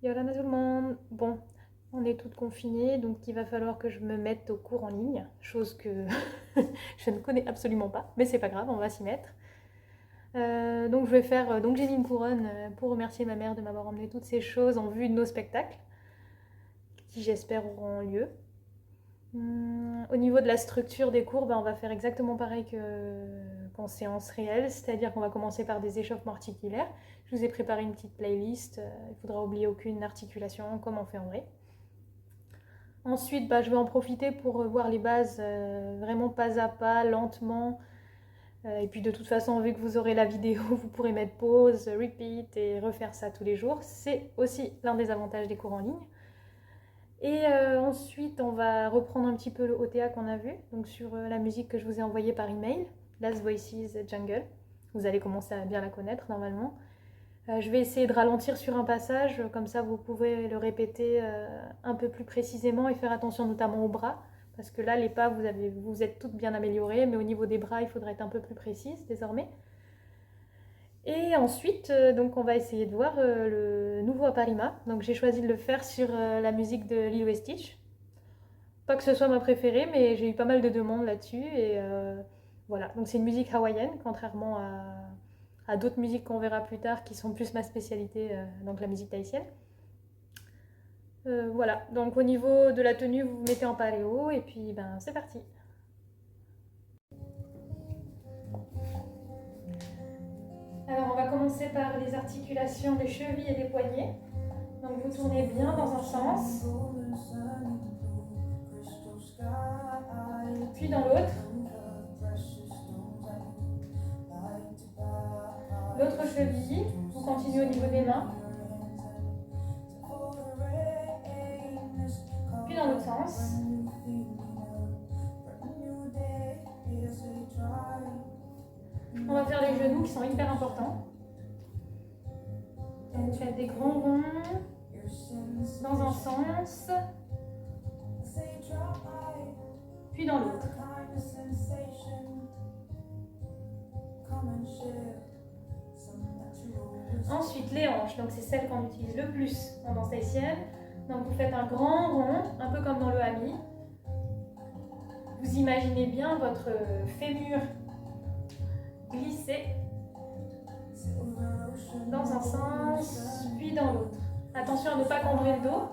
Yolanda tout le monde. Bon, on est toutes confinées, donc il va falloir que je me mette au cours en ligne, chose que je ne connais absolument pas, mais c'est pas grave, on va s'y mettre. Donc je vais faire, donc j'ai mis une couronne pour remercier ma mère de m'avoir emmené toutes ces choses en vue de nos spectacles, qui j'espère auront lieu. Au niveau de la structure des cours, on va faire exactement pareil qu'en séance réelle, c'est-à-dire qu'on va commencer par des échauffements articulaires. Je vous ai préparé une petite playlist, il ne faudra oublier aucune articulation comme on fait en vrai. Ensuite, je vais en profiter pour voir les bases vraiment pas à pas, lentement. Et puis de toute façon, vu que vous aurez la vidéo, vous pourrez mettre pause, repeat et refaire ça tous les jours. C'est aussi l'un des avantages des cours en ligne. Et ensuite, on va reprendre un petit peu le OTA qu'on a vu, donc sur la musique que je vous ai envoyée par email, Last Voices Jungle. Vous allez commencer à bien la connaître normalement. Je vais essayer de ralentir sur un passage, comme ça vous pouvez le répéter un peu plus précisément et faire attention notamment aux bras, parce que là les pas vous êtes toutes bien améliorées, mais au niveau des bras il faudrait être un peu plus précise désormais. Et ensuite, donc on va essayer de voir le nouveau Aparima. Donc j'ai choisi de le faire sur la musique de Lilo et Stitch. Pas que ce soit ma préférée, mais j'ai eu pas mal de demandes là-dessus. Et voilà, donc c'est une musique hawaïenne, contrairement à d'autres musiques qu'on verra plus tard qui sont plus ma spécialité, donc la musique tahitienne. Voilà, donc au niveau de la tenue, vous vous mettez en paléo et puis c'est parti. Alors on va commencer par les articulations des chevilles et des poignets. Donc vous tournez bien dans un sens, puis dans l'autre. L'autre cheville, vous continuez au niveau des mains. Puis dans l'autre sens. On va faire les genoux qui sont hyper importants. Donc vous faites des grands ronds dans un sens, puis dans l'autre. Ensuite, les hanches, donc c'est celle qu'on utilise le plus en danse tahitienne. Donc vous faites un grand rond, un peu comme dans le hami. Vous imaginez bien votre fémur glisser dans un sens, puis dans l'autre. Attention à ne pas cambrer le dos.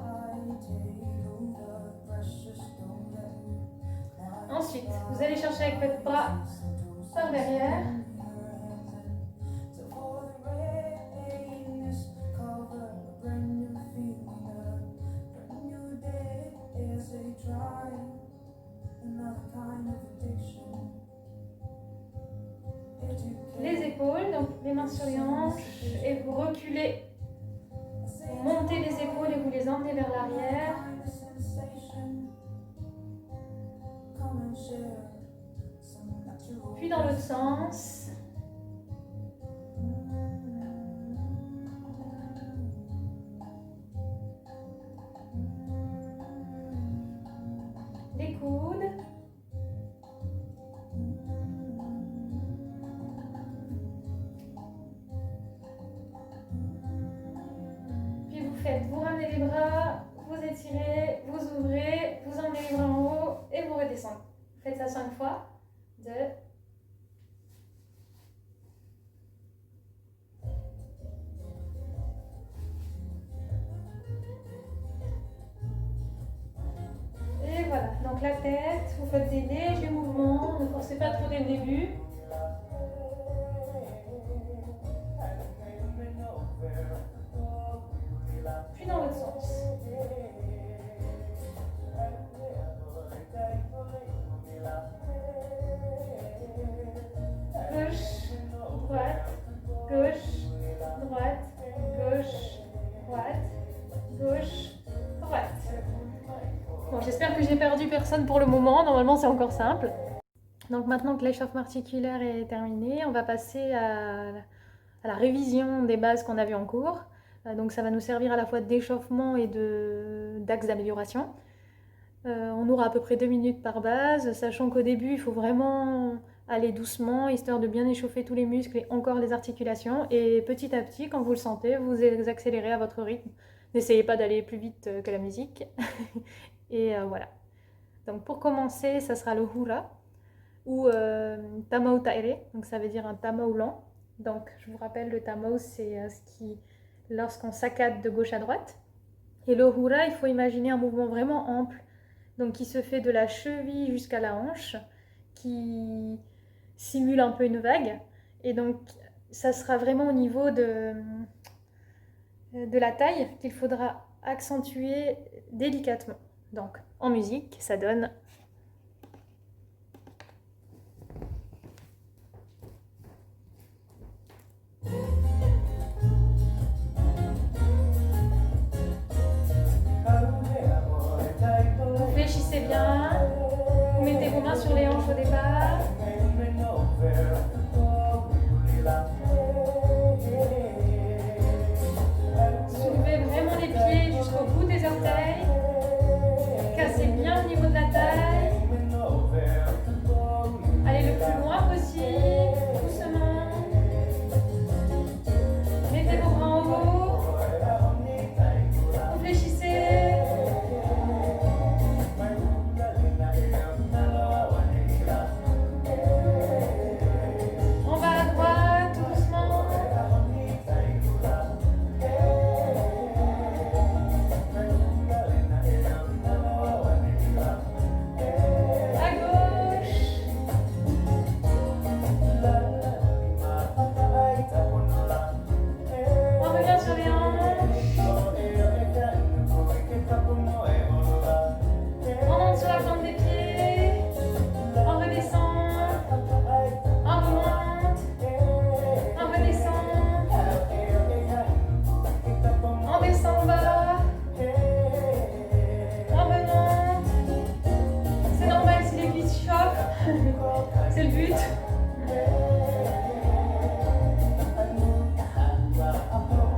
Ensuite, vous allez chercher avec votre bras par derrière. Les épaules, donc les mains sur les hanches, et vous reculez. Vous montez les épaules et vous les emmenez vers l'arrière. Puis dans l'autre sens. Les coudes. Puis vous ramenez les bras, vous étirez, vous ouvrez, vous emmenez les bras en haut et vous redescendez. Faites ça 5 fois. 2. Et voilà, donc la tête, vous faites des légers mouvements, ne forcez pas trop dès le début. Puis dans l'autre sens. Gauche, droite, gauche, droite, gauche, droite, gauche, droite. Bon, j'espère que j'ai perdu personne pour le moment. Normalement, c'est encore simple. Donc maintenant que l'échauffement articulaire est terminé, on va passer à la révision des bases qu'on a vues en cours. Donc ça va nous servir à la fois d'échauffement et d'axe d'amélioration. On aura à peu près 2 minutes par base, sachant qu'au début, il faut vraiment aller doucement, histoire de bien échauffer tous les muscles et encore les articulations. Et petit à petit, quand vous le sentez, vous accélérez à votre rythme. N'essayez pas d'aller plus vite que la musique. Et voilà. Donc pour commencer, ça sera le hura ou tamao taire, donc ça veut dire un tamao lent. Donc je vous rappelle, le tamao c'est ce qui, lorsqu'on saccade de gauche à droite. Et le hura, il faut imaginer un mouvement vraiment ample, donc qui se fait de la cheville jusqu'à la hanche, qui simule un peu une vague. Et donc ça sera vraiment au niveau de la taille qu'il faudra accentuer délicatement. Donc en musique, ça donne... Vous fléchissez bien, vous mettez vos mains sur les hanches au départ. Soulevez vraiment les pieds jusqu'au bout des orteils. Cassez bien au niveau de la taille. Allez le plus loin possible, doucement. Mettez vos bras en haut. Vous fléchissez. On va à droite, tout doucement. À gauche. On revient sur les hanches. On monte sur la plante des pieds. On redescend. On remonte. On redescend. On descend en bas. On remonte. C'est normal si les cuisses chauffent. C'est le but.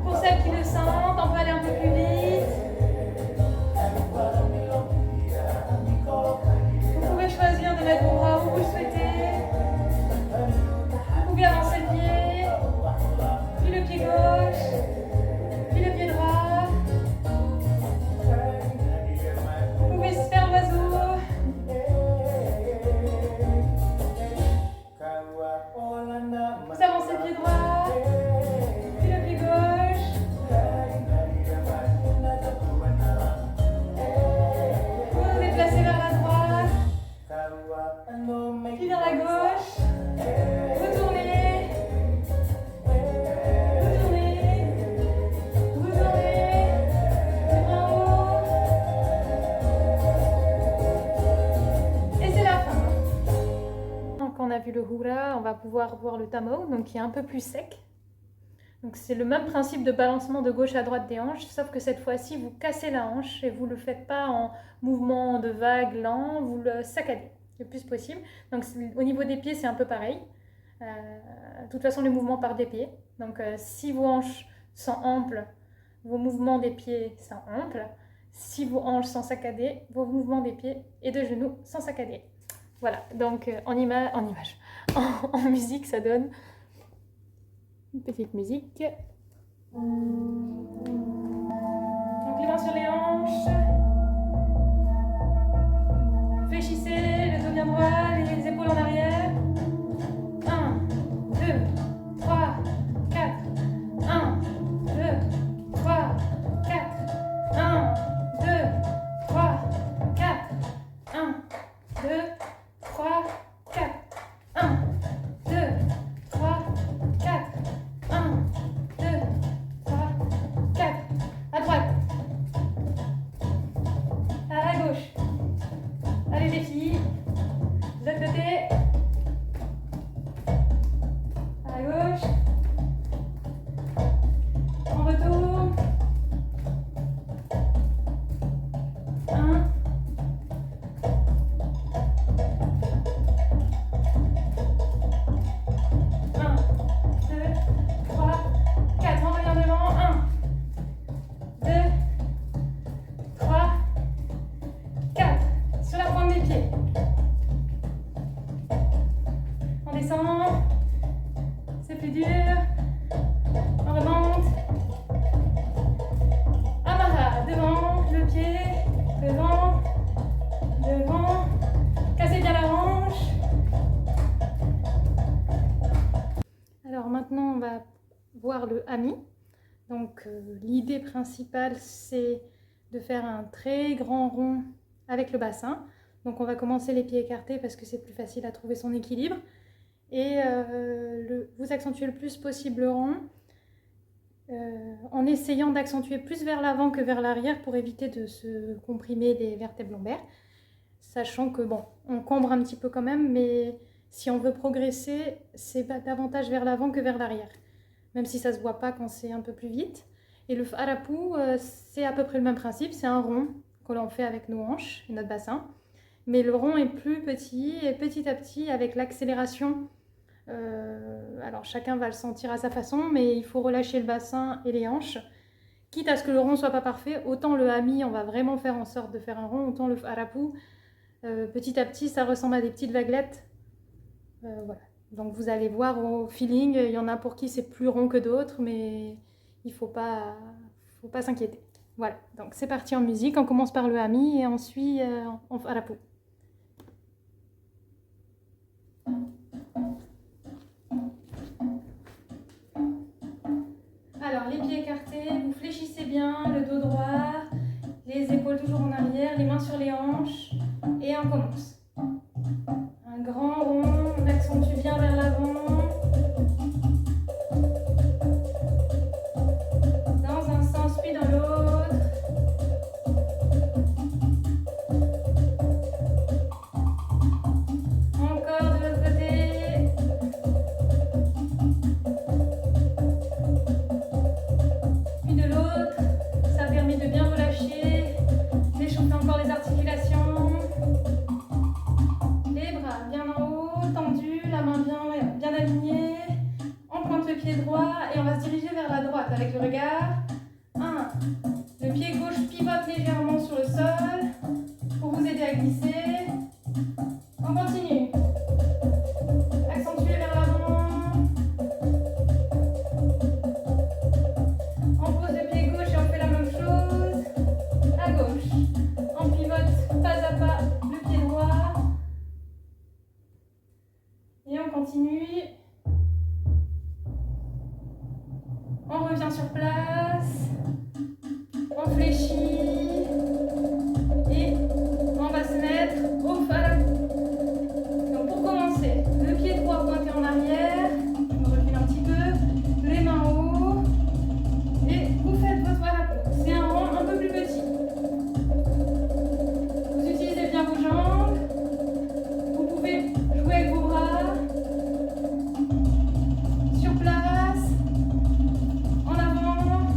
Pour celles qui le sentent, on peut aller un peu plus vite. Vous pouvez choisir de mettre vos bras où vous le souhaitez. Vous pouvez avancer le pied, puis le pied gauche, puis le pied droit. Vous pouvez se faire l'oiseau. Vous avancez le pied droit, puis le pied gauche. Vous vous déplacez vers la droite, puis vers la gauche. Vous tournez. Vous tournez. Vous tournez. En haut. Et c'est la fin. Donc on a vu le hura, on va pouvoir voir le tamao, donc qui est un peu plus sec. Donc c'est le même principe de balancement de gauche à droite des hanches, sauf que cette fois-ci vous cassez la hanche et vous ne le faites pas en mouvement de vague lent, vous le saccadez le plus possible. Donc au niveau des pieds c'est un peu pareil. De toute façon les mouvements partent des pieds. Donc si vos hanches sont amples, vos mouvements des pieds sont amples. Si vos hanches sont saccadées, vos mouvements des pieds et de genoux sont saccadés. Voilà, donc en musique, ça donne une petite musique. Donc les mains sur les hanches. Fléchissez le dos bien droit, les épaules en arrière. 1, 2, 3, 4. 1, 2, 3, 4. 1, 2, 3, 4. 1, 2, 3, 4. 1, 2, 3, 4. 1, 2, 3, 4. À droite. voir le hami. Donc l'idée principale, c'est de faire un très grand rond avec le bassin. Donc on va commencer les pieds écartés parce que c'est plus facile à trouver son équilibre. Et vous accentuez le plus possible le rond en essayant d'accentuer plus vers l'avant que vers l'arrière pour éviter de se comprimer les vertèbres lombaires. Sachant que bon, on cambre un petit peu quand même, mais si on veut progresser, c'est davantage vers l'avant que vers l'arrière. Même si ça ne se voit pas quand c'est un peu plus vite. Et le harapu, c'est à peu près le même principe, c'est un rond que l'on fait avec nos hanches et notre bassin. Mais le rond est plus petit et petit à petit, avec l'accélération, alors chacun va le sentir à sa façon, mais il faut relâcher le bassin et les hanches. Quitte à ce que le rond soit pas parfait, autant le hami, on va vraiment faire en sorte de faire un rond, autant le harapu, petit à petit, ça ressemble à des petites vaguelettes. Voilà. Donc vous allez voir au feeling, il y en a pour qui c'est plus rond que d'autres, mais il faut pas s'inquiéter. Voilà, donc c'est parti en musique, on commence par le hami et ensuite en harapu. Alors les pieds écartés, vous fléchissez bien, le dos droit, les épaules toujours en arrière, les mains sur les hanches et on commence. Un grand rond, on accentue bien vers l'avant. Dans un sens puis dans l'autre. Encore de l'autre côté. Puis de l'autre. Ça permet de bien relâcher, d'échauffer encore les articulations. Les bras bien en haut, tendus, la main bien alignée. On pointe le pied droit et on va se diriger vers la droite avec le regard. 1. Le pied gauche pivote légèrement sur le sol pour vous aider à glisser. On continue. Accentuez vers l'avant. On pose le pied gauche et on fait la même chose à gauche. On pivote pas à pas le pied droit. Et on continue. On revient sur place. On fléchit. Et on va se mettre au harapu. Donc pour commencer, le pied droit pointé en arrière. Je me recule un petit peu. Les mains en haut. Et vous faites votre harapu. C'est un rond un peu plus petit. Vous utilisez bien vos jambes. Vous pouvez jouer avec vos bras. Sur place. En avant.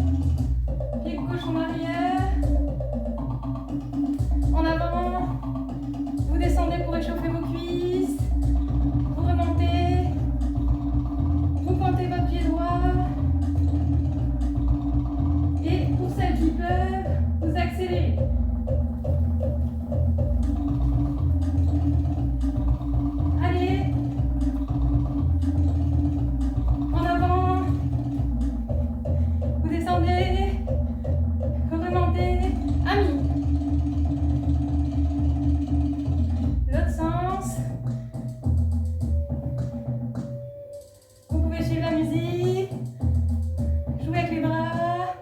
Pied gauche en arrière. En avant. Vous descendez pour échauffer vos cuisses. Vous remontez. Vous pointez votre pied droit. Et pour celles qui peuvent, vous accélérez. Allez. En avant. Vous descendez. Vous remontez. Ami. L'autre sens. Vous pouvez suivre la musique. Jouer avec les bras.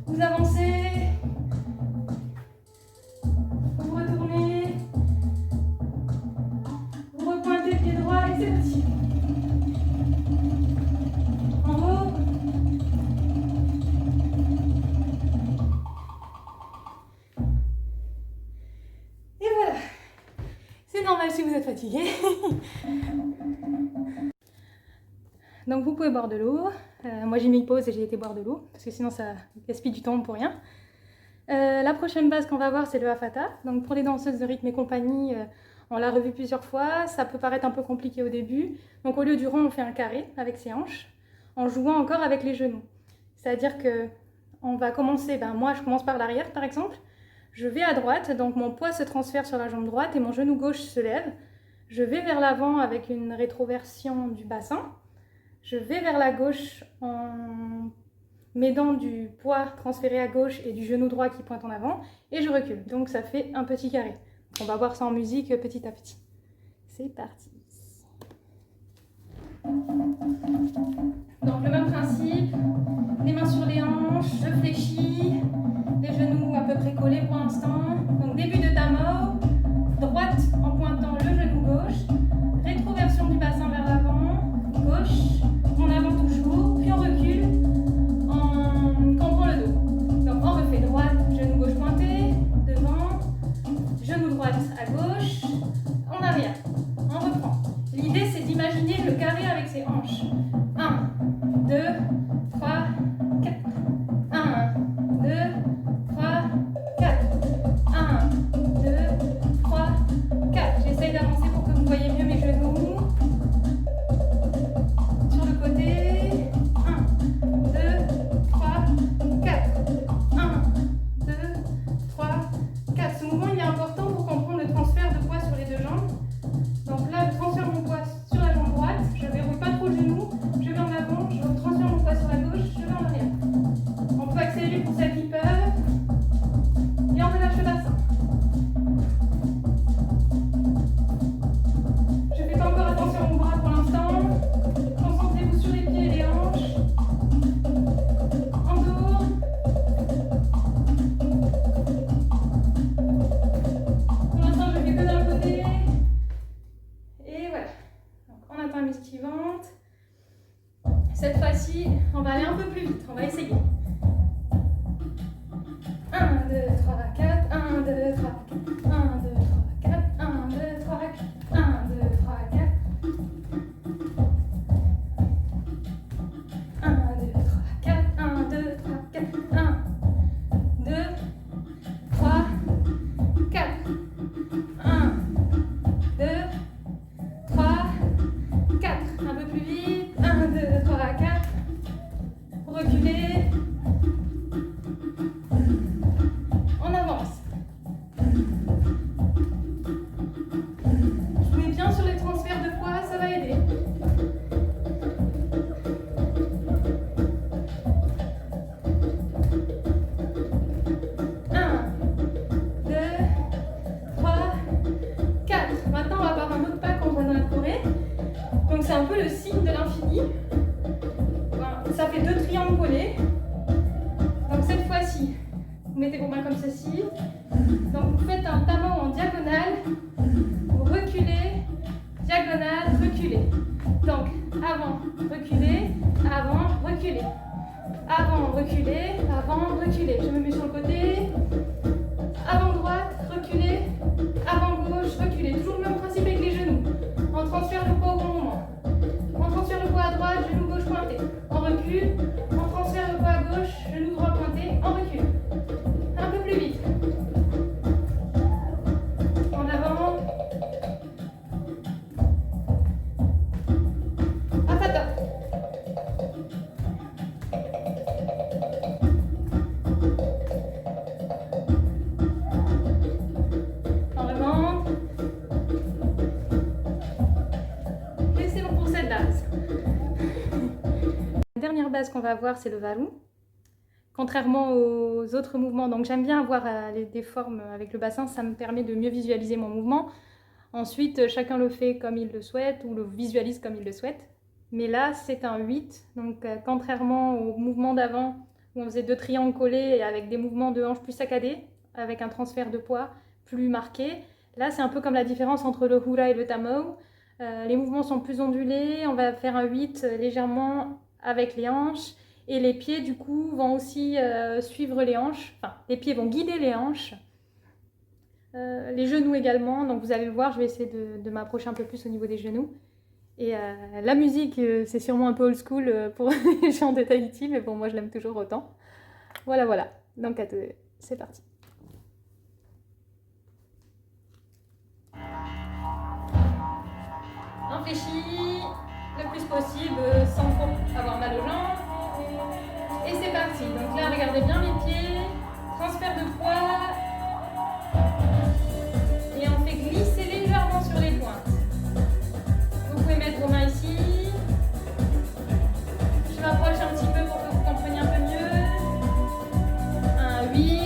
Vous avancez. Vous retournez. Vous repointez pied droit et c'est parti. En haut. Et voilà. C'est normal si vous êtes fatigué. Donc vous pouvez boire de l'eau. Moi j'ai mis une pause et j'ai été boire de l'eau parce que sinon ça gaspille du temps pour rien. La prochaine base qu'on va voir c'est le hafata. Donc pour les danseuses de rythme et compagnie, on l'a revu plusieurs fois. Ça peut paraître un peu compliqué au début. Donc au lieu du rond on fait un carré avec ses hanches en jouant encore avec les genoux. C'est-à-dire que on va commencer, moi je commence par l'arrière par exemple. Je vais à droite, donc mon poids se transfère sur la jambe droite et mon genou gauche se lève. Je vais vers l'avant avec une rétroversion du bassin. Je vais vers la gauche en m'aidant du poids transféré à gauche et du genou droit qui pointe en avant. Et je recule. Donc ça fait un petit carré. On va voir ça en musique petit à petit. C'est parti. Donc le même principe, les mains sur les hanches, je fléchis, les genoux à peu près collés pour l'instant. Donc début de Tamo, droite en pointant le genou gauche, rétroversion du bassin vers l'avant, gauche, en avant toujours, puis on recule quand on prend le dos. Donc on refait droite, genou gauche pointé, devant, genou droite à gauche, en arrière, on reprend. L'idée c'est d'imaginer le carré avec ses hanches. 1, 2, 3, 4. 1, 2, 3, 4. 1, 2, 3, 4. J'essaye d'avancer pour que vous voyez mieux mes genoux. Sur le côté. 1, 2, 3, 4. 1, 2, 3, 4. Ce mouvement il est important pour comprendre le transfert de poids sur les deux jambes. Donc là, je transfère mon poids sur la jambe droite. Je ne verrouille pas trop le genou. Je vais en avant. Je transfère mon poids sur la gauche. Je vais en arrière. On peut accélérer pour celles qui peuvent. Et on relâche le bassin. Je ne fais pas encore attention à mon bras pour l'instant. Concentrez-vous sur les pieds et les hanches. Entour. Pour l'instant, je fais que d'un côté. Et voilà. Donc, on attend la musique suivante. Cette fois-ci, on va aller un peu plus vite. On va essayer. 1, 2, 3, 4. 1, 2, 3, 4. 1, 2, 3, 4. 1, 2, 3, 4. 1, 2, 3, 4. 1, 2, 3, 4. 1, 2, 3, 4. 1, 2, 3, 4. 1, 2, 3, 4. Un peu plus vite. 1, 2, 3, 4. Reculez. On avance. Jouez bien sur les transferts de poids, ça va aider. 1, 2, 3, 4. Maintenant, on va avoir un autre pas quand on va dans la forêt. Donc c'est un peu le signe de l'infini. Ça fait 2 triangles collés. Donc cette fois-ci, vous mettez vos mains comme ceci. Donc vous faites un Tamo en diagonale. Vous reculez, diagonale, reculez. Donc avant, reculez, avant, reculez. Avant, reculez, avant, reculez. Je me mets sur le côté. Avant droite, reculez. Avant gauche, reculez. Toujours le même principe avec les genoux. On transfère le poids au bon moment. On transfère le poids à droite, genou gauche pointé. On recule. On transfère le poids à gauche, genou droit pointé. On recule. Un peu plus vite. En avant. À ta top. On remonte. Et c'est bon pour cette base. La dernière base qu'on va voir, c'est le Varu. Contrairement aux autres mouvements, donc j'aime bien avoir des formes avec le bassin, ça me permet de mieux visualiser mon mouvement. Ensuite, chacun le fait comme il le souhaite ou le visualise comme il le souhaite. Mais là, c'est un 8, donc contrairement au mouvement d'avant où on faisait 2 triangles collés et avec des mouvements de hanches plus saccadés, avec un transfert de poids plus marqué. Là, c'est un peu comme la différence entre le Hura et le Tamo. Les mouvements sont plus ondulés, on va faire un 8 légèrement avec les hanches. Et les pieds, du coup, vont aussi suivre les hanches. Enfin, les pieds vont guider les hanches. Les genoux également. Donc, vous allez le voir, je vais essayer de m'approcher un peu plus au niveau des genoux. Et la musique, c'est sûrement un peu old school pour les gens de Tahiti, mais bon, moi, je l'aime toujours autant. Voilà, voilà. Donc, c'est parti. On fléchit le plus possible sans trop avoir mal aux jambes. Et c'est parti. Donc là, regardez bien mes pieds. Transfert de poids. Et on fait glisser légèrement sur les pointes. Vous pouvez mettre vos mains ici. Je m'approche un petit peu pour que vous compreniez un peu mieux. Un 8.